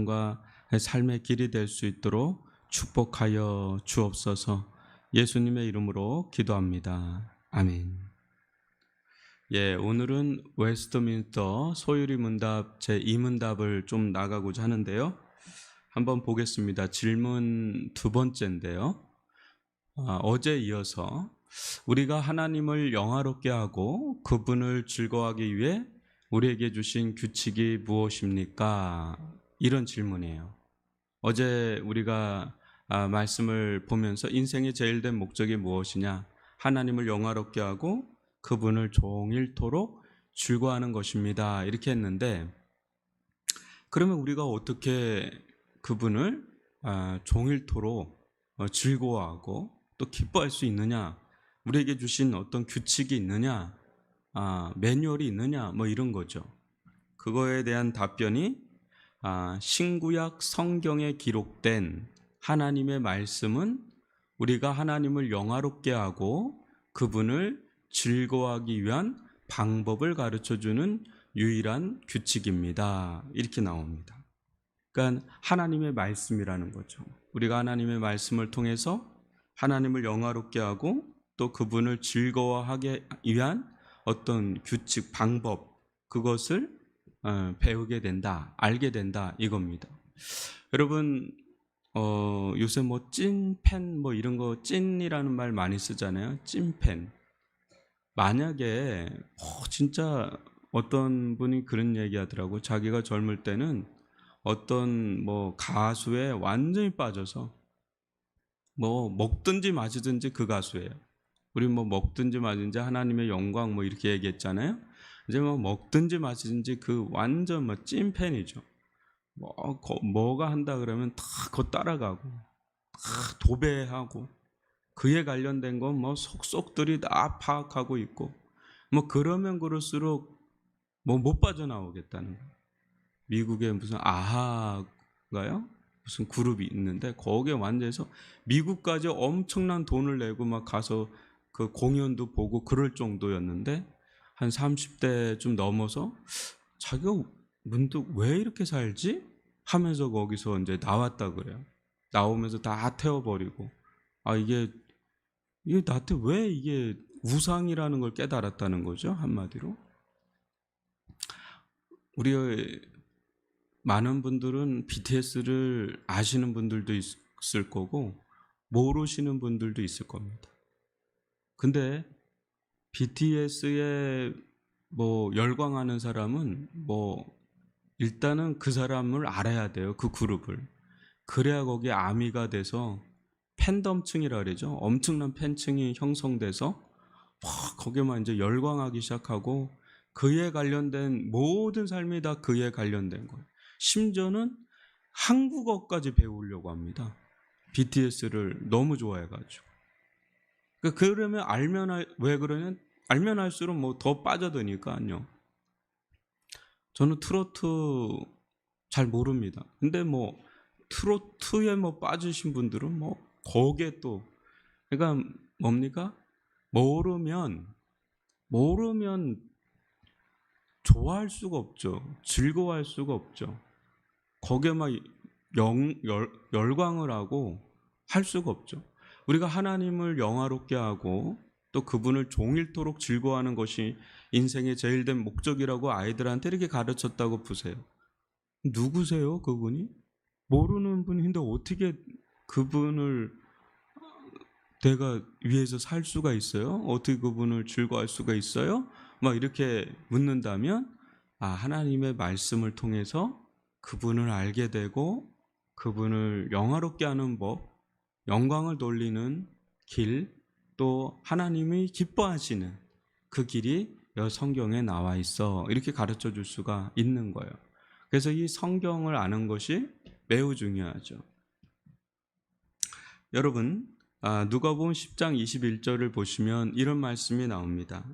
과 삶의 길이 될 수 있도록 축복하여 주옵소서. 예수님의 이름으로 기도합니다. 아멘. 오늘은 웨스트민스터 소유리 문답 제2문답을 좀 나가고자 하는데요. 한번 보겠습니다. 질문 두 번째인데요. 어제 이어서 우리가 하나님을 영화롭게 하고 그분을 즐거워하기 위해 우리에게 주신 규칙이 무엇입니까? 이런 질문이에요. 어제 우리가 말씀을 보면서 인생의 제일 된 목적이 무엇이냐? 하나님을 영화롭게 하고 그분을 종일토록 즐거워하는 것입니다. 이렇게 했는데, 그러면 우리가 어떻게 그분을 종일토록 즐거워하고 또 기뻐할 수 있느냐? 우리에게 주신 어떤 규칙이 있느냐? 매뉴얼이 있느냐? 뭐 이런 거죠. 그거에 대한 답변이 신구약 성경에 기록된 하나님의 말씀은 우리가 하나님을 영화롭게 하고 그분을 즐거워하기 위한 방법을 가르쳐주는 유일한 규칙입니다. 이렇게 나옵니다. 그러니까 하나님의 말씀이라는 거죠. 우리가 하나님의 말씀을 통해서 하나님을 영화롭게 하고 또 그분을 즐거워하기 위한 어떤 규칙, 방법, 그것을 배우게 된다, 알게 된다, 이겁니다. 여러분, 요새 뭐 찐팬 뭐 이런 거, 찐이라는 말 많이 쓰잖아요. 찐팬. 만약에 진짜 어떤 분이 그런 얘기 하더라고. 자기가 젊을 때는 어떤 뭐 가수에 완전히 빠져서 뭐 먹든지 마시든지 그 가수예요. 우리 뭐 먹든지 마시든지 하나님의 영광 뭐 이렇게 얘기했잖아요. 이제 뭐 먹든지 마시든지 그 완전 뭐 찐팬이죠. 뭐가 한다 그러면 다 그거 따라가고 다 도배하고 그에 관련된 건 뭐 속속들이 다 파악하고 있고 뭐 그러면 그럴수록 뭐 못 빠져나오겠다는 거예요. 미국에 무슨 아하가요? 무슨 그룹이 있는데 거기에 완전해서 미국까지 엄청난 돈을 내고 막 가서 그 공연도 보고 그럴 정도였는데 한 30대 좀 넘어서 자기가 문득 왜 이렇게 살지? 하면서 거기서 이제 나왔다 그래요. 나오면서 다 태워버리고 이게 나한테 왜 이게 우상이라는 걸 깨달았다는 거죠. 한마디로. 우리 많은 분들은 BTS를 아시는 분들도 있을 거고 모르시는 분들도 있을 겁니다. 근데 BTS에 뭐 열광하는 사람은 뭐 일단은 그 사람을 알아야 돼요. 그 그룹을. 그래야 거기에 아미가 돼서 팬덤층이라 그러죠. 엄청난 팬층이 형성돼서 거기에만 이제 열광하기 시작하고 그에 관련된 모든 삶이 다 그에 관련된 거예요. 심지어는 한국어까지 배우려고 합니다. BTS를 너무 좋아해가지고. 그러면 왜 그러냐? 알면 알수록 뭐 더 빠져드니까요. 저는 트로트 잘 모릅니다. 근데 뭐 트로트에 뭐 빠지신 분들은 뭐 거기에 또 그러니까 뭡니까? 모르면 좋아할 수가 없죠. 즐거워할 수가 없죠. 거기에 막 열광을 하고 할 수가 없죠. 우리가 하나님을 영화롭게 하고 또 그분을 종일토록 즐거워하는 것이 인생의 제일 된 목적이라고 아이들한테 이렇게 가르쳤다고 보세요. 누구세요, 그분이? 모르는 분인데 어떻게 그분을 내가 위해서 살 수가 있어요? 어떻게 그분을 즐거워할 수가 있어요? 막 이렇게 묻는다면 하나님의 말씀을 통해서 그분을 알게 되고 그분을 영화롭게 하는 법, 영광을 돌리는 길, 또 하나님이 기뻐하시는 그 길이 성경에 나와 있어. 이렇게 가르쳐 줄 수가 있는 거예요. 그래서 이 성경을 아는 것이 매우 중요하죠. 여러분, 누가복음 10장 21절을 보시면 이런 말씀이 나옵니다.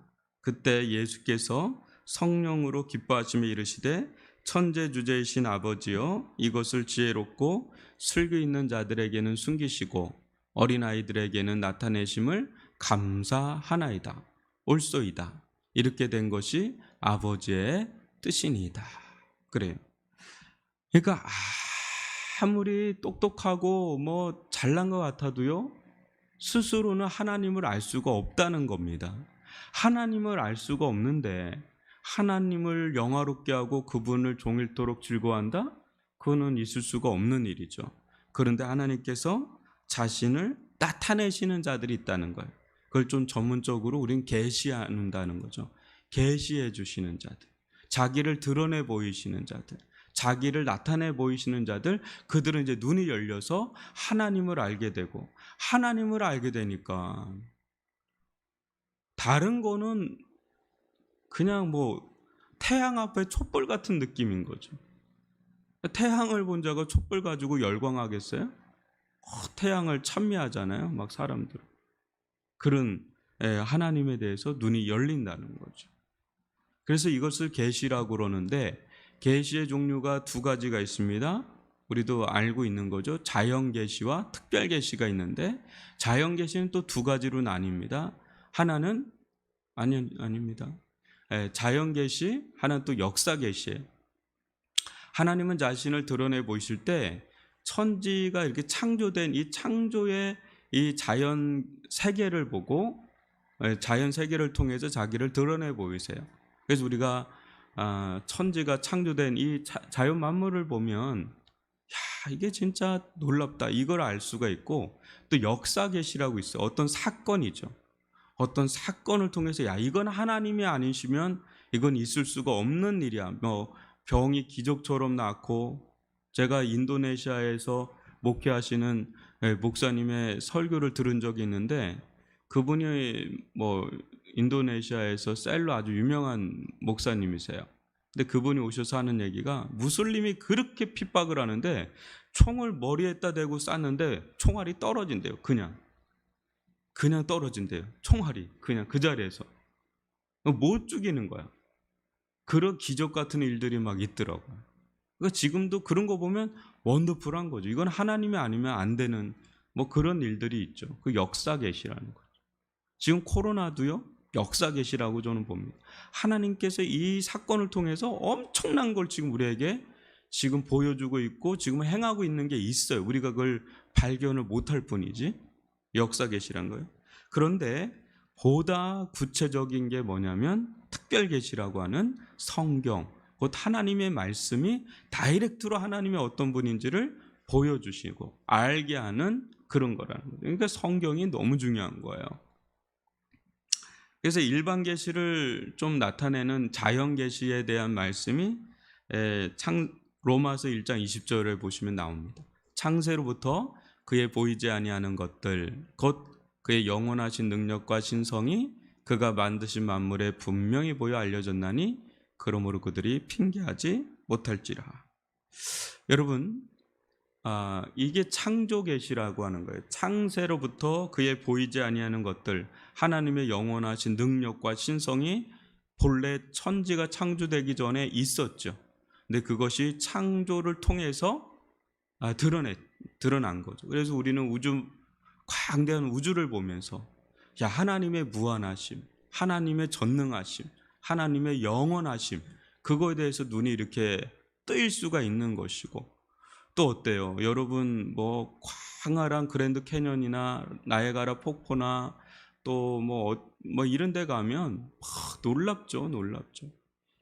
그때 예수께서 성령으로 기뻐하시며 이르시되 천재주제이신 아버지여 이것을 지혜롭고 슬기 있는 자들에게는 숨기시고 어린아이들에게는 나타내심을 감사하나이다. 옳소이다. 이렇게 된 것이 아버지의 뜻이니이다. 그래요. 그러니까 아무리 똑똑하고 뭐 잘난 것 같아도요, 스스로는 하나님을 알 수가 없다는 겁니다. 하나님을 알 수가 없는데 하나님을 영화롭게 하고 그분을 종일토록 즐거워한다? 그거는 있을 수가 없는 일이죠. 그런데 하나님께서 자신을 나타내시는 자들이 있다는 거예요. 그걸 좀 전문적으로 우린 계시한다는 거죠. 계시해 주시는 자들, 자기를 드러내 보이시는 자들, 자기를 나타내 보이시는 자들, 그들은 이제 눈이 열려서 하나님을 알게 되고, 하나님을 알게 되니까 다른 거는 그냥 뭐 태양 앞에 촛불 같은 느낌인 거죠. 태양을 본 자가 촛불 가지고 열광하겠어요? 태양을 찬미하잖아요, 막 사람들. 그런 하나님에 대해서 눈이 열린다는 거죠. 그래서 이것을 계시라고 그러는데, 계시의 종류가 두 가지가 있습니다. 우리도 알고 있는 거죠. 자연 계시와 특별 계시가 있는데, 자연 계시는 또 두 가지로 나뉩니다. 하나는 아닙니다. 자연 계시, 하나는 또 역사 계시예요. 하나님은 자신을 드러내 보이실 때 천지가 이렇게 창조된 이 창조의 이 자연 세계를 보고, 자연 세계를 통해서 자기를 드러내 보이세요. 그래서 우리가 천지가 창조된 이 자연 만물을 보면, 야, 이게 진짜 놀랍다, 이걸 알 수가 있고, 또 역사 계시라고 있어요. 어떤 사건이죠. 어떤 사건을 통해서, 야, 이건 하나님이 아니시면 이건 있을 수가 없는 일이야. 뭐 병이 기적처럼 낫고, 제가 인도네시아에서 목회하시는 목사님의 설교를 들은 적이 있는데, 그분이 뭐 인도네시아에서 셀로 아주 유명한 목사님이세요. 근데 그분이 오셔서 하는 얘기가, 무슬림이 그렇게 핍박을 하는데 총을 머리에다 대고 쐈는데 총알이 떨어진대요. 그냥 떨어진대요. 총알이 그냥 그 자리에서 못 죽이는 거야. 그런 기적 같은 일들이 막 있더라고요. 그러니까 지금도 그런 거 보면 원더풀한 거죠. 이건 하나님이 아니면 안 되는 뭐 그런 일들이 있죠. 그 역사 계시라는 거죠. 지금 코로나도요, 역사 계시라고 저는 봅니다. 하나님께서 이 사건을 통해서 엄청난 걸 지금 우리에게 지금 보여주고 있고 지금 행하고 있는 게 있어요. 우리가 그걸 발견을 못할 뿐이지. 역사 계시란 거예요. 그런데 보다 구체적인 게 뭐냐면 특별 계시라고 하는 성경, 곧 하나님의 말씀이 다이렉트로 하나님의 어떤 분인지를 보여주시고 알게 하는 그런 거라는 거예요. 그러니까 성경이 너무 중요한 거예요. 그래서 일반 계시를 좀 나타내는 자연 계시에 대한 말씀이 로마서 1장 20절에 보시면 나옵니다. 창세로부터 그의 보이지 아니하는 것들, 곧 그의 영원하신 능력과 신성이 그가 만드신 만물에 분명히 보여 알려졌나니 그러므로 그들이 핑계하지 못할지라. 여러분, 이게 창조 계시라고 하는 거예요. 창세로부터 그의 보이지 아니하는 것들, 하나님의 영원하신 능력과 신성이 본래 천지가 창조되기 전에 있었죠. 근데 그것이 창조를 통해서 드러난 거죠. 그래서 우리는 광대한 우주를 보면서, 야, 하나님의 무한하심, 하나님의 전능하심, 하나님의 영원하심, 그거에 대해서 눈이 이렇게 뜨일 수가 있는 것이고, 또 어때요? 여러분 뭐 광활한 그랜드 캐년이나 나이아가라 폭포나 또 뭐 이런 데 가면 놀랍죠.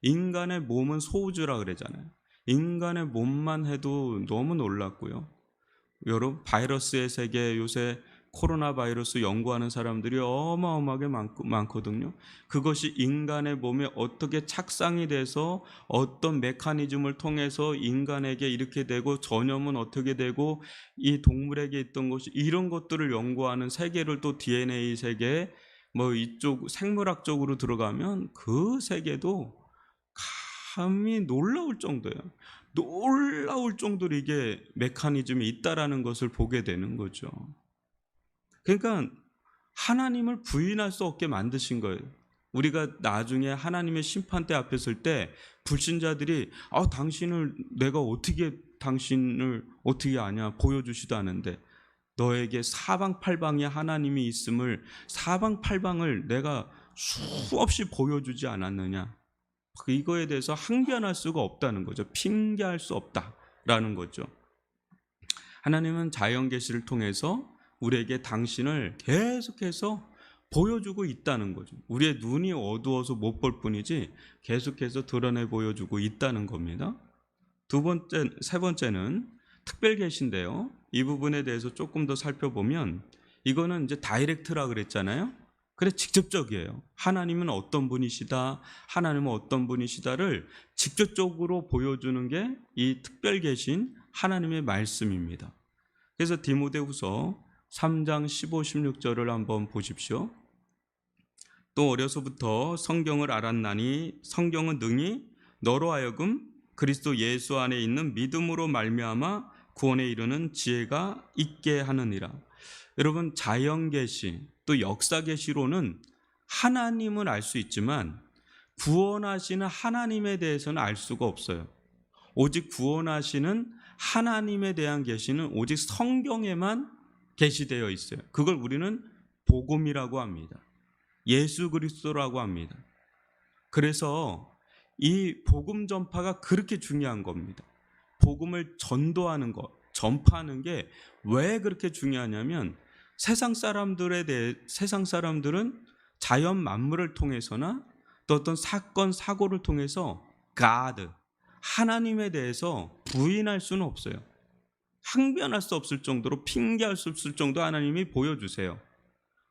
인간의 몸은 소우주라 그러잖아요. 인간의 몸만 해도 너무 놀랍고요. 여러분, 바이러스의 세계, 요새 코로나 바이러스 연구하는 사람들이 어마어마하게 많거든요. 그것이 인간의 몸에 어떻게 착상이 돼서 어떤 메커니즘을 통해서 인간에게 이렇게 되고 전염은 어떻게 되고 이 동물에게 있던 것이, 이런 것들을 연구하는 세계를 또 DNA 세계, 뭐 이쪽 생물학 쪽으로 들어가면 그 세계도 감히 놀라울 정도예요. 놀라울 정도로 이게 메커니즘이 있다라는 것을 보게 되는 거죠. 그러니까 하나님을 부인할 수 없게 만드신 거예요. 우리가 나중에 하나님의 심판대 앞에 설 때 불신자들이 당신을 어떻게 아냐, 보여주지도 않은데 너에게 사방팔방에 하나님이 있음을, 사방팔방을 내가 수없이 보여주지 않았느냐, 이거에 대해서 항변할 수가 없다는 거죠. 핑계할 수 없다 라는 거죠. 하나님은 자연 계시를 통해서 우리에게 당신을 계속해서 보여주고 있다는 거죠. 우리의 눈이 어두워서 못 볼 뿐이지 계속해서 드러내 보여주고 있다는 겁니다. 세 번째는 특별 계시인데요. 이 부분에 대해서 조금 더 살펴보면 이거는 이제 다이렉트라 그랬잖아요. 그래 직접적이에요. 하나님은 어떤 분이시다, 하나님은 어떤 분이시다를 직접적으로 보여주는 게 이 특별 계신 하나님의 말씀입니다. 그래서 디모데후서 3장 15, 16절을 한번 보십시오. 또 어려서부터 성경을 알았나니 성경은 능히 너로 하여금 그리스도 예수 안에 있는 믿음으로 말미암아 구원에 이르는 지혜가 있게 하느니라. 여러분, 자연 계시 또 역사 계시로는 하나님은 알 수 있지만 구원하시는 하나님에 대해서는 알 수가 없어요. 오직 구원하시는 하나님에 대한 계시는 오직 성경에만 계시되어 있어요. 그걸 우리는 복음이라고 합니다. 예수 그리스도라고 합니다. 그래서 이 복음 전파가 그렇게 중요한 겁니다. 복음을 전도하는 것, 전파하는 게 왜 그렇게 중요하냐면 세상 사람들은 자연 만물을 통해서나 또 어떤 사건 사고를 통해서 God, 하나님에 대해서 부인할 수는 없어요. 항변할 수 없을 정도로, 핑계할 수 없을 정도 하나님이 보여주세요.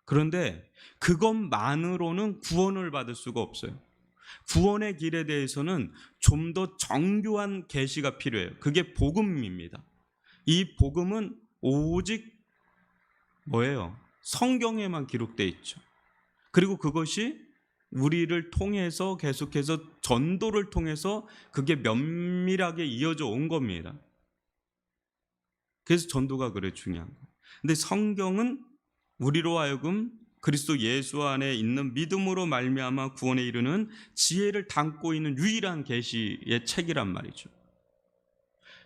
그런데 그것만으로는 구원을 받을 수가 없어요. 구원의 길에 대해서는 좀 더 정교한 계시가 필요해요. 그게 복음입니다. 이 복음은 오직 뭐예요? 성경에만 기록되어 있죠. 그리고 그것이 우리를 통해서 계속해서 전도를 통해서 그게 면밀하게 이어져 온 겁니다. 그래서 전도가 그래 중요한 거예요. 근데 성경은 우리로 하여금 그리스도 예수 안에 있는 믿음으로 말미암아 구원에 이르는 지혜를 담고 있는 유일한 계시의 책이란 말이죠.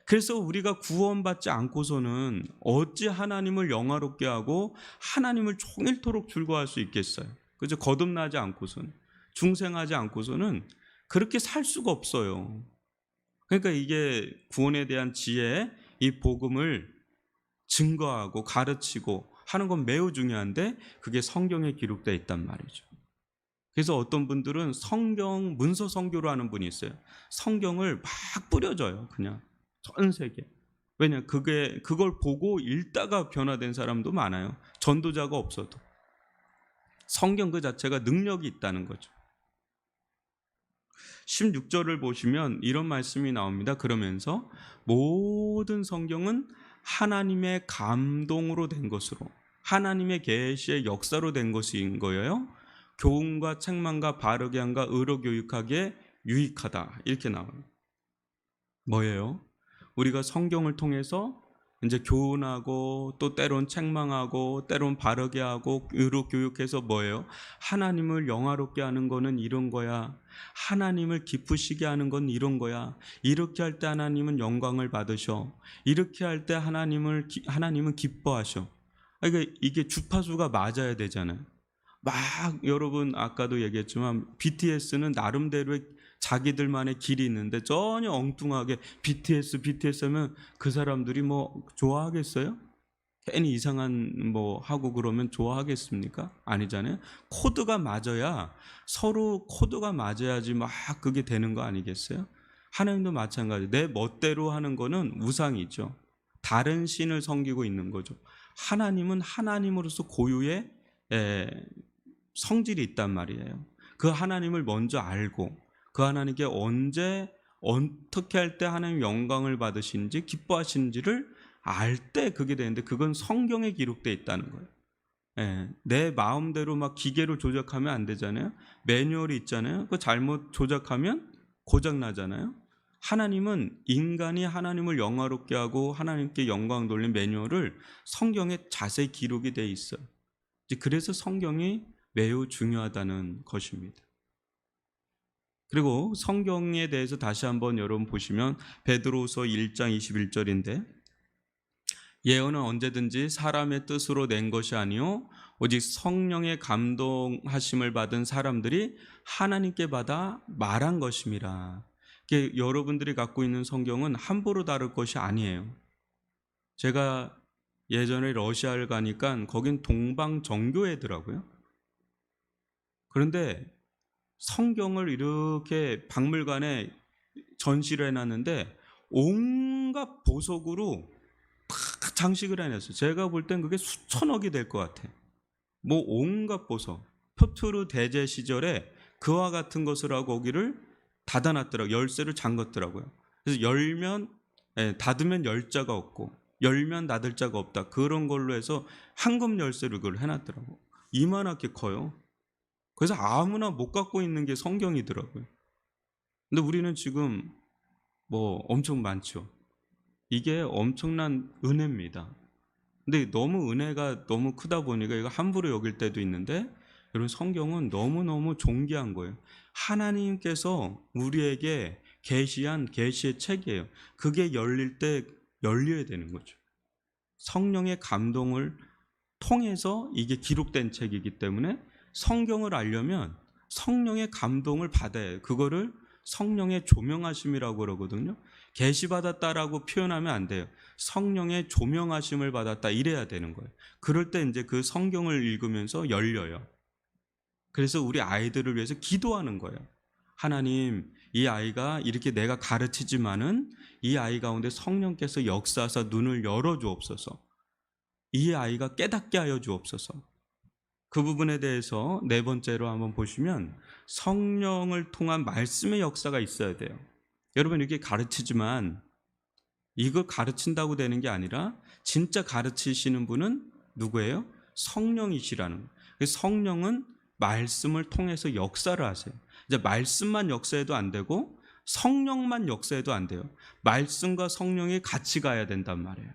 그래서 우리가 구원받지 않고서는 어찌 하나님을 영화롭게 하고 하나님을 종일토록 즐거워할 수 있겠어요? 그죠? 거듭나지 않고서는, 중생하지 않고서는 그렇게 살 수가 없어요. 그러니까 이게 구원에 대한 지혜, 이 복음을 증거하고 가르치고 하는 건 매우 중요한데 그게 성경에 기록되어 있단 말이죠. 그래서 어떤 분들은 성경 문서 선교로 하는 분이 있어요. 성경을 막 뿌려줘요. 그냥 전 세계. 왜냐, 그걸 보고 읽다가 변화된 사람도 많아요. 전도자가 없어도. 성경 그 자체가 능력이 있다는 거죠. 16절을 보시면 이런 말씀이 나옵니다. 그러면서 모든 성경은 하나님의 감동으로 된 것으로, 하나님의 계시의 역사로 된 것인 거예요. 교훈과 책망과 바르게 함과 의로 교육하기에 유익하다. 이렇게 나와요. 뭐예요? 우리가 성경을 통해서 이제 교훈하고 또 때론 책망하고 때론 바르게 하고 의로 교육해서 뭐예요? 하나님을 영화롭게 하는 거는 이런 거야. 하나님을 기쁘시게 하는 건 이런 거야. 이렇게 할 때 하나님은 영광을 받으셔. 이렇게 할 때 하나님은 기뻐하셔. 그러니까 이게 주파수가 맞아야 되잖아요. 막 여러분 아까도 얘기했지만 BTS는 나름대로의 자기들만의 길이 있는데 전혀 엉뚱하게 BTS 하면 그 사람들이 뭐 좋아하겠어요? 괜히 이상한 뭐 하고 그러면 좋아하겠습니까? 아니잖아요. 코드가 맞아야, 서로 코드가 맞아야지 막 그게 되는 거 아니겠어요? 하나님도 마찬가지. 내 멋대로 하는 거는 우상이죠. 다른 신을 섬기고 있는 거죠. 하나님은 하나님으로서 고유의 성질이 있단 말이에요. 그 하나님을 먼저 알고 그 하나님께 언제 어떻게 할 때 하나님 영광을 받으시는지 기뻐하시는지를 알 때 그게 되는데 그건 성경에 기록되어 있다는 거예요. 내 마음대로 막 기계로 조작하면 안 되잖아요. 매뉴얼이 있잖아요. 그 잘못 조작하면 고장 나잖아요. 하나님은 인간이 하나님을 영화롭게 하고 하나님께 영광 돌린 매뉴얼을 성경에 자세히 기록이 되어 있어요. 그래서 성경이 매우 중요하다는 것입니다. 그리고 성경에 대해서 다시 한번 여러분 보시면 베드로후서 1장 21절인데 예언은 언제든지 사람의 뜻으로 낸 것이 아니요 오직 성령의 감동하심을 받은 사람들이 하나님께 받아 말한 것임이라. 여러분들이 갖고 있는 성경은 함부로 다룰 것이 아니에요. 제가 예전에 러시아를 가니까 거긴 동방 정교회더라고요. 그런데 성경을 이렇게 박물관에 전시를 해놨는데 온갖 보석으로 다 장식을 해놨어요. 제가 볼 땐 그게 수천억이 될 것 같아. 뭐 온갖 보석. 표트르 대제 시절에 그와 같은 것을 하고 거기를 닫아놨더라고요. 열쇠를 잠궜더라고요. 그래서 닫으면 열자가 없고 열면 닫을 자가 없다. 그런 걸로 해서 황금 열쇠를 그걸 해놨더라고요. 이만하게 커요. 그래서 아무나 못 갖고 있는 게 성경이더라고요. 근데 우리는 지금 뭐 엄청 많죠. 이게 엄청난 은혜입니다. 근데 너무 은혜가 너무 크다 보니까 이거 함부로 여길 때도 있는데, 여러분 성경은 너무너무 존귀한 거예요. 하나님께서 우리에게 계시한 계시의 책이에요. 그게 열릴 때 열려야 되는 거죠. 성령의 감동을 통해서 이게 기록된 책이기 때문에 성경을 알려면 성령의 감동을 받아야 해요. 그거를 성령의 조명하심이라고 그러거든요. 계시받았다라고 표현하면 안 돼요. 성령의 조명하심을 받았다 이래야 되는 거예요. 그럴 때 이제 그 성경을 읽으면서 열려요. 그래서 우리 아이들을 위해서 기도하는 거예요. 하나님, 이 아이가 이렇게 내가 가르치지만은 이 아이 가운데 성령께서 역사하사 눈을 열어 주옵소서. 이 아이가 깨닫게 하여 주옵소서. 그 부분에 대해서 네 번째로 한번 보시면 성령을 통한 말씀의 역사가 있어야 돼요. 여러분 이렇게 가르치지만 이거 가르친다고 되는 게 아니라 진짜 가르치시는 분은 누구예요? 성령이시라는 거예요. 성령은 말씀을 통해서 역사를 하세요. 이제 말씀만 역사해도 안 되고 성령만 역사해도 안 돼요. 말씀과 성령이 같이 가야 된단 말이에요.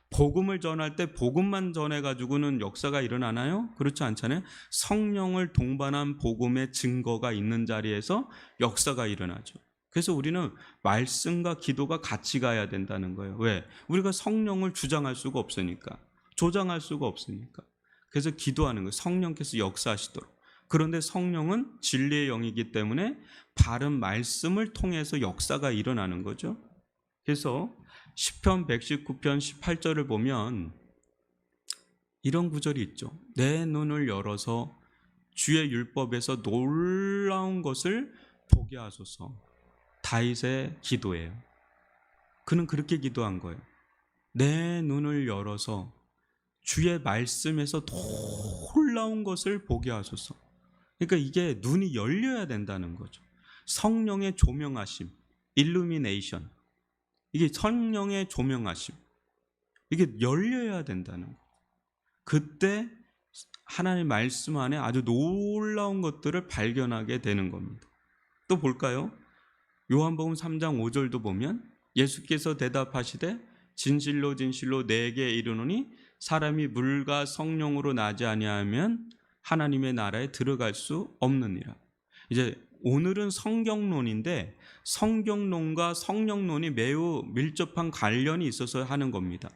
복음을 전할 때 복음만 전해가지고는 역사가 일어나나요? 그렇지 않잖아요. 성령을 동반한 복음의 증거가 있는 자리에서 역사가 일어나죠. 그래서 우리는 말씀과 기도가 같이 가야 된다는 거예요. 왜? 우리가 성령을 주장할 수가 없으니까, 조장할 수가 없으니까. 그래서 기도하는 거예요. 성령께서 역사하시도록. 그런데 성령은 진리의 영이기 때문에 바른 말씀을 통해서 역사가 일어나는 거죠. 그래서 시편 119편 18절을 보면 이런 구절이 있죠. 내 눈을 열어서 주의 율법에서 놀라운 것을 보게 하소서. 다윗의 기도예요. 그는 그렇게 기도한 거예요. 내 눈을 열어서 주의 말씀에서 놀라운 것을 보게 하소서. 그러니까 이게 눈이 열려야 된다는 거죠. 성령의 조명하심, 일루미네이션. 이게 성령의 조명하심. 이게 열려야 된다는 거예요. 그때 하나님의 말씀 안에 아주 놀라운 것들을 발견하게 되는 겁니다. 또 볼까요? 요한복음 3장 5절도 보면 예수께서 대답하시되 진실로 진실로 내게 이르노니 사람이 물과 성령으로 나지 아니하면 하나님의 나라에 들어갈 수 없느니라. 이제 오늘은 성경론인데 성경론과 성령론이 매우 밀접한 관련이 있어서 하는 겁니다.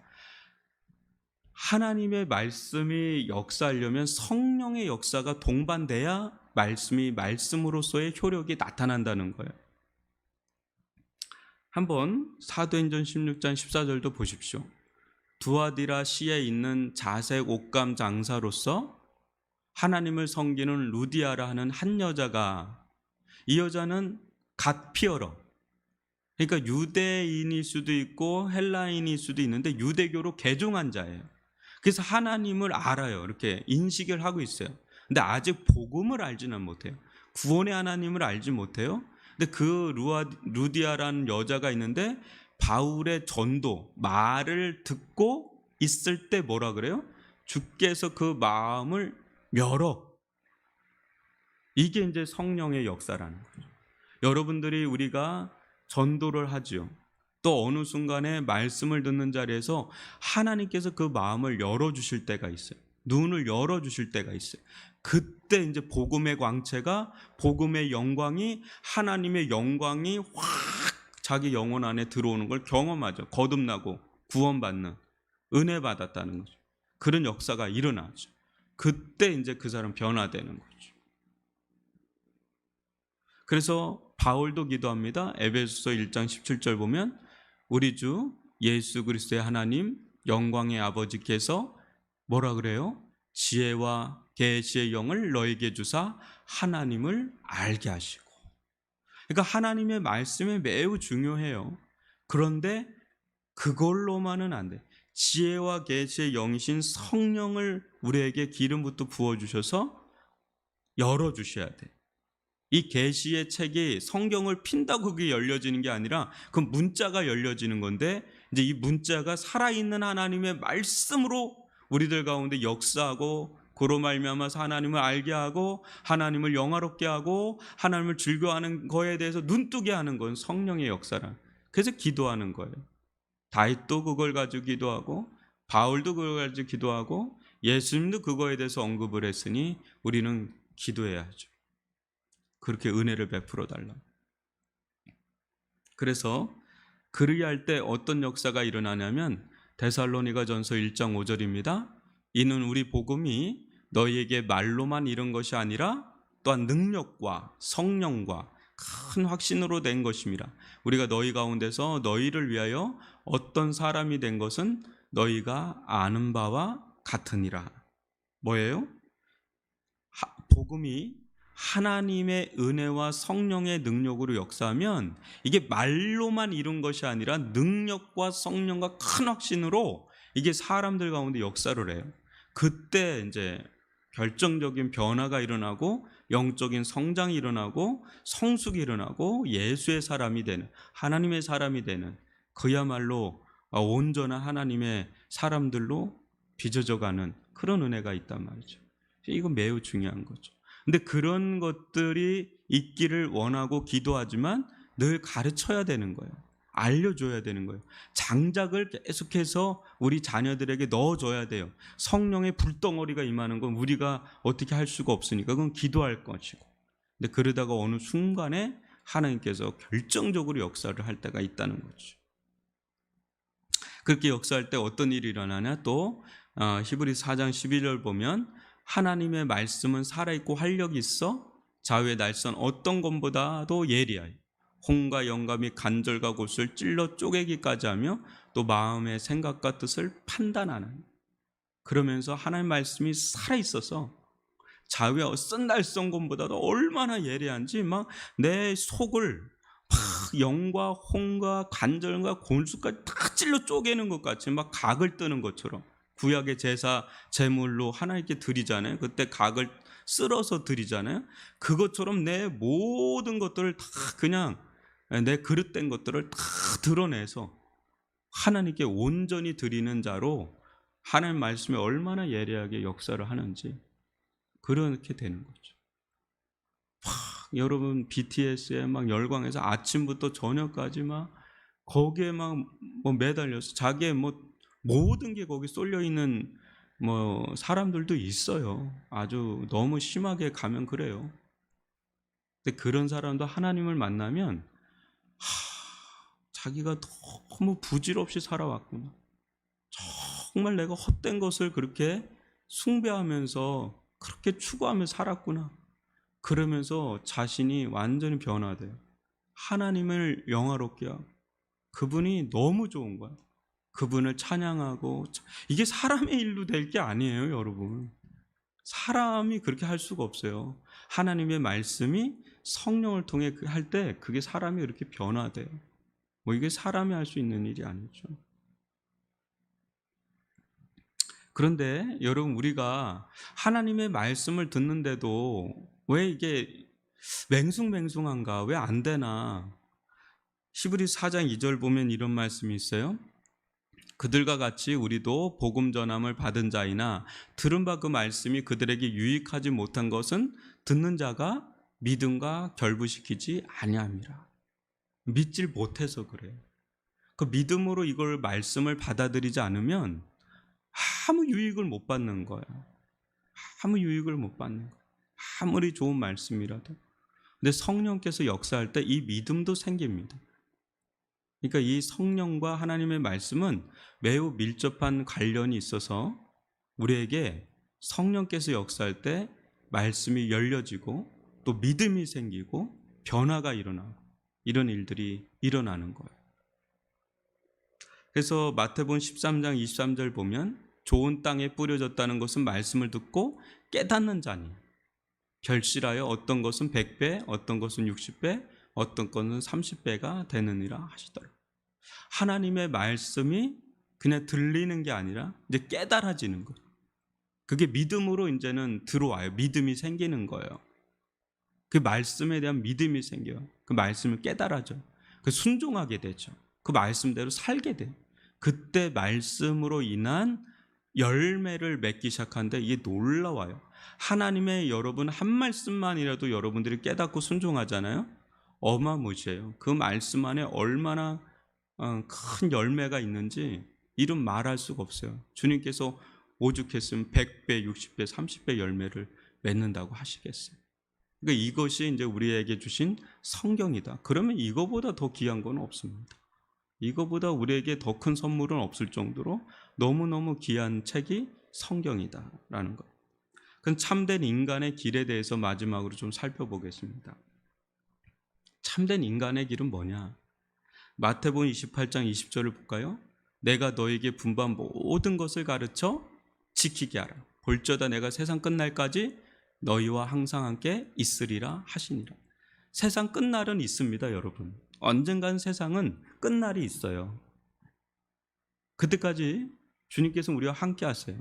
하나님의 말씀이 역사하려면 성령의 역사가 동반돼야 말씀이 말씀으로서의 효력이 나타난다는 거예요. 한번 사도행전 16장 14절도 보십시오. 두아디라 시에 있는 자색 옷감 장사로서 하나님을 섬기는 루디아라 하는 한 여자가, 이 여자는 갓피어러, 그러니까 유대인일 수도 있고 헬라인일 수도 있는데 유대교로 개종한 자예요. 그래서 하나님을 알아요. 이렇게 인식을 하고 있어요. 근데 아직 복음을 알지는 못해요. 구원의 하나님을 알지 못해요. 근데 그 루디아라는 여자가 있는데 바울의 전도, 말을 듣고 있을 때 뭐라 그래요? 주께서 그 마음을 열어. 이게 이제 성령의 역사라는 거죠. 여러분들이 우리가 전도를 하죠. 또 어느 순간에 말씀을 듣는 자리에서 하나님께서 그 마음을 열어주실 때가 있어요. 눈을 열어주실 때가 있어요. 그때 이제 복음의 광채가, 복음의 영광이, 하나님의 영광이 확 자기 영혼 안에 들어오는 걸 경험하죠. 거듭나고 구원받는, 은혜 받았다는 거죠. 그런 역사가 일어나죠. 그때 이제 그 사람 변화되는 거죠. 그래서 바울도 기도합니다. 에베소서 1장 17절 보면 우리 주 예수 그리스도의 하나님 영광의 아버지께서 뭐라 그래요? 지혜와 계시의 영을 너에게 주사 하나님을 알게 하시고. 그러니까 하나님의 말씀이 매우 중요해요. 그런데 그걸로만은 안 돼. 지혜와 계시의 영이신 성령을 우리에게 기름부터 부어주셔서 열어주셔야 돼. 이 계시의 책이 성경을 핀다고 그게 열려지는 게 아니라 그 문자가 열려지는 건데, 이제 이 문자가 살아있는 하나님의 말씀으로 우리들 가운데 역사하고 그로 말미암아서 하나님을 알게 하고 하나님을 영화롭게 하고 하나님을 즐거워하는 거에 대해서 눈뜨게 하는 건 성령의 역사라. 그래서 기도하는 거예요. 다윗도 그걸 가지고 기도하고 바울도 그걸 가지고 기도하고 예수님도 그거에 대해서 언급을 했으니 우리는 기도해야죠. 그렇게 은혜를 베풀어 달라. 그래서 그리할 때 어떤 역사가 일어나냐면 데살로니가전서 1장 5절입니다. 이는 우리 복음이 너희에게 말로만 이른 것이 아니라 또한 능력과 성령과 큰 확신으로 된 것입니다. 우리가 너희 가운데서 너희를 위하여 어떤 사람이 된 것은 너희가 아는 바와 같으니라. 뭐예요? 복음이 하나님의 은혜와 성령의 능력으로 역사하면 이게 말로만 이룬 것이 아니라 능력과 성령과 큰 확신으로 이게 사람들 가운데 역사를 해요. 그때 이제 결정적인 변화가 일어나고 영적인 성장이 일어나고 성숙이 일어나고 예수의 사람이 되는, 하나님의 사람이 되는, 그야말로 온전한 하나님의 사람들로 빚어져가는 그런 은혜가 있단 말이죠. 이거 매우 중요한 거죠. 근데 그런 것들이 있기를 원하고 기도하지만 늘 가르쳐야 되는 거예요. 알려줘야 되는 거예요. 장작을 계속해서 우리 자녀들에게 넣어줘야 돼요. 성령의 불덩어리가 임하는 건 우리가 어떻게 할 수가 없으니까 그건 기도할 것이고. 근데 그러다가 어느 순간에 하나님께서 결정적으로 역사를 할 때가 있다는 거죠. 그렇게 역사할 때 어떤 일이 일어나냐? 또 히브리서 4장 12절 보면 하나님의 말씀은 살아있고 활력이 있어 좌우의 날선 어떤 것보다도 예리하여 혼과 영감이 간절과 골수를 찔러 쪼개기까지 하며 또 마음의 생각과 뜻을 판단하는. 그러면서 하나님의 말씀이 살아있어서 좌우의 어떤 날선 것보다도 얼마나 예리한지 막 내 속을 막 영과 혼과 간절과 골수까지 다 찔러 쪼개는 것 같이 막 각을 뜨는 것처럼, 구약의 제사 제물로 하나님께 드리잖아요. 그때 각을 쓸어서 드리잖아요. 그것처럼 내 모든 것들을 다 그냥 내 그릇된 것들을 다 드러내서 하나님께 온전히 드리는 자로 하나님 말씀이 얼마나 예리하게 역사를 하는지 그렇게 되는 거죠. 여러분 BTS에 막 열광해서 아침부터 저녁까지 막 거기에 막 뭐 매달려서 자기의 뭐 모든 게 거기 쏠려 있는 뭐 사람들도 있어요. 아주 너무 심하게 가면 그래요. 근데 그런 사람도 하나님을 만나면 자기가 너무 부질없이 살아왔구나. 정말 내가 헛된 것을 그렇게 숭배하면서 그렇게 추구하며 살았구나. 그러면서 자신이 완전히 변화돼요. 하나님을 영화롭게 하고 그분이 너무 좋은 거야. 그분을 찬양하고. 이게 사람의 일로 될 게 아니에요, 여러분. 사람이 그렇게 할 수가 없어요. 하나님의 말씀이 성령을 통해 할 때 그게 사람이 그렇게 변화돼요. 뭐 이게 사람이 할 수 있는 일이 아니죠. 그런데 여러분, 우리가 하나님의 말씀을 듣는데도 왜 이게 맹숭맹숭한가? 왜 안 되나? 히브리서 4장 2절 보면 이런 말씀이 있어요. 그들과 같이 우리도 복음 전함을 받은 자이나 들은 바 그 말씀이 그들에게 유익하지 못한 것은 듣는 자가 믿음과 결부시키지 아니함이라. 믿질 못해서 그래요. 그 믿음으로 이걸 말씀을 받아들이지 않으면 아무 유익을 못 받는 거예요. 아무 유익을 못 받는 거예요. 아무리 좋은 말씀이라도. 근데 성령께서 역사할 때 이 믿음도 생깁니다. 그러니까 이 성령과 하나님의 말씀은 매우 밀접한 관련이 있어서 우리에게 성령께서 역사할 때 말씀이 열려지고 또 믿음이 생기고 변화가 일어나고 이런 일들이 일어나는 거예요. 그래서 마태복음 13장 23절 보면 좋은 땅에 뿌려졌다는 것은 말씀을 듣고 깨닫는 자니 결실하여 어떤 것은 100배, 어떤 것은 60배, 어떤 것은 30배가 되느니라 하시더라. 하나님의 말씀이 그냥 들리는 게 아니라 이제 깨달아지는 거예요. 그게 믿음으로 이제는 들어와요. 믿음이 생기는 거예요. 그 말씀에 대한 믿음이 생겨요. 그 말씀을 깨달아져요. 그 순종하게 되죠. 그 말씀대로 살게 돼요. 그때 말씀으로 인한 열매를 맺기 시작하는데 이게 놀라워요. 하나님의 여러분 한 말씀만이라도 여러분들이 깨닫고 순종하잖아요. 어마무시해요. 그 말씀 안에 얼마나 큰 열매가 있는지 이름 말할 수가 없어요. 주님께서 오죽했으면 100배, 60배, 30배 열매를 맺는다고 하시겠어요. 그러니까 이것이 이제 우리에게 주신 성경이다. 그러면 이거보다 더 귀한 건 없습니다. 이거보다 우리에게 더 큰 선물은 없을 정도로 너무너무 귀한 책이 성경이다라는 것. 그럼 참된 인간의 길에 대해서 마지막으로 좀 살펴보겠습니다. 참된 인간의 길은 뭐냐? 마태복음 28장 20절을 볼까요? 내가 너에게 분부한 모든 것을 가르쳐 지키게 하라. 볼저다 내가 세상 끝날까지 너희와 항상 함께 있으리라 하시니라. 세상 끝날은 있습니다, 여러분. 언젠간 세상은 끝날이 있어요. 그때까지 주님께서 우리와 함께 하세요.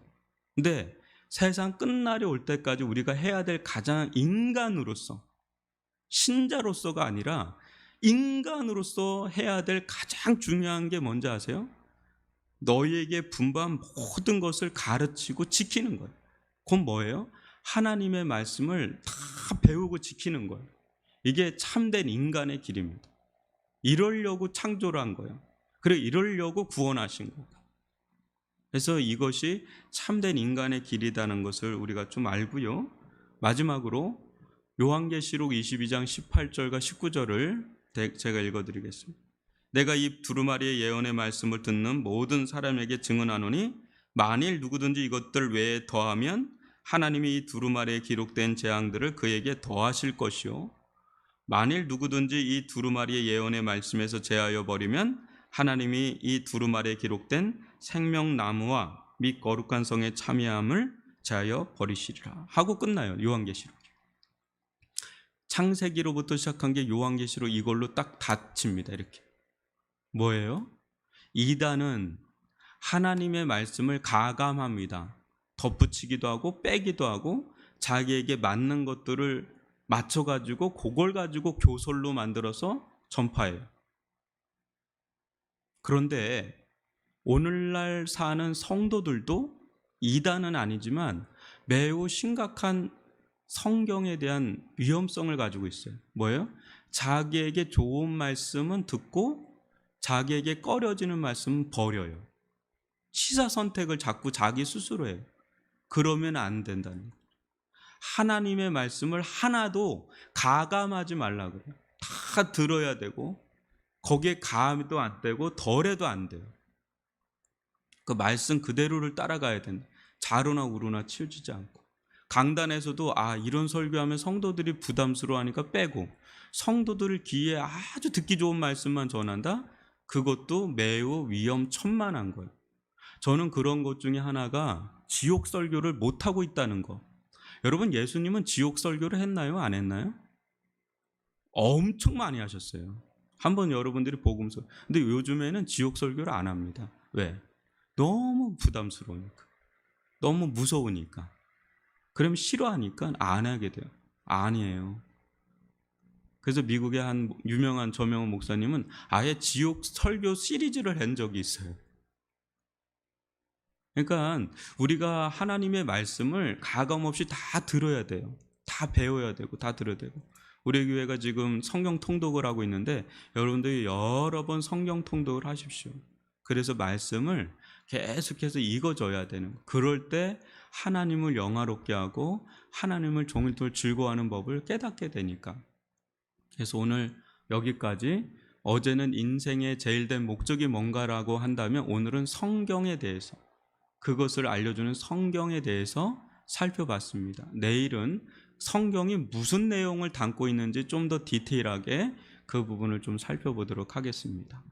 근데 세상 끝날이 올 때까지 우리가 해야 될 가장 인간으로서, 신자로서가 아니라 인간으로서 해야 될 가장 중요한 게 뭔지 아세요? 너희에게 분부한 모든 것을 가르치고 지키는 거예요. 그건 뭐예요? 하나님의 말씀을 다 배우고 지키는 거예요. 이게 참된 인간의 길입니다. 이러려고 창조를 한 거예요. 그리고 이러려고 구원하신 거예요. 그래서 이것이 참된 인간의 길이라는 것을 우리가 좀 알고요. 마지막으로 요한계시록 22장 18절과 19절을 제가 읽어드리겠습니다. 내가 이 두루마리의 예언의 말씀을 듣는 모든 사람에게 증언하노니 만일 누구든지 이것들 외에 더하면 하나님이 이 두루마리에 기록된 재앙들을 그에게 더하실 것이요 만일 누구든지 이 두루마리의 예언의 말씀에서 제하여 버리면 하나님이 이 두루마리에 기록된 생명나무와 및 거룩한 성의 참여함을 제하여 버리시리라 하고 끝나요. 요한계시록. 창세기로부터 시작한 게 요한계시록 이걸로 딱 닫힙니다. 이렇게. 뭐예요? 이단은 하나님의 말씀을 가감합니다. 덧붙이기도 하고 빼기도 하고 자기에게 맞는 것들을 맞춰가지고 그걸 가지고 교설로 만들어서 전파해요. 그런데 오늘날 사는 성도들도 이단은 아니지만 매우 심각한 성경에 대한 위험성을 가지고 있어요. 뭐예요? 자기에게 좋은 말씀은 듣고 자기에게 꺼려지는 말씀은 버려요. 시사선택을 자꾸 자기 스스로 해요. 그러면 안 된다는 거예요. 하나님의 말씀을 하나도 가감하지 말라고 그래요. 다 들어야 되고 거기에 가함도 안 되고 덜해도 안 돼요. 그 말씀 그대로를 따라가야 된다. 좌로나 우로나 치우치지 않고. 강단에서도 이런 설교하면 성도들이 부담스러워하니까 빼고 성도들 귀에 아주 듣기 좋은 말씀만 전한다? 그것도 매우 위험천만한 거예요. 저는 그런 것 중에 하나가 지옥 설교를 못하고 있다는 거. 여러분 예수님은 지옥 설교를 했나요? 안 했나요? 엄청 많이 하셨어요. 한번 여러분들이 복음서. 근데 요즘에는 지옥 설교를 안 합니다. 왜? 너무 부담스러우니까. 너무 무서우니까. 그러면 싫어하니까 안 하게 돼요. 아니에요. 그래서 미국의 한 유명한 저명한 목사님은 아예 지옥 설교 시리즈를 한 적이 있어요. 그러니까 우리가 하나님의 말씀을 가감없이 다 들어야 돼요. 다 배워야 되고 다 들어야 되고. 우리 교회가 지금 성경 통독을 하고 있는데 여러분들이 여러 번 성경 통독을 하십시오. 그래서 말씀을 계속해서 읽어줘야 되는 거예요. 그럴 때 하나님을 영화롭게 하고 하나님을 종일토록 즐거워하는 법을 깨닫게 되니까. 그래서 오늘 여기까지. 어제는 인생의 제일 된 목적이 뭔가라고 한다면 오늘은 성경에 대해서, 그것을 알려주는 성경에 대해서 살펴봤습니다. 내일은 성경이 무슨 내용을 담고 있는지 좀 더 디테일하게 그 부분을 좀 살펴보도록 하겠습니다.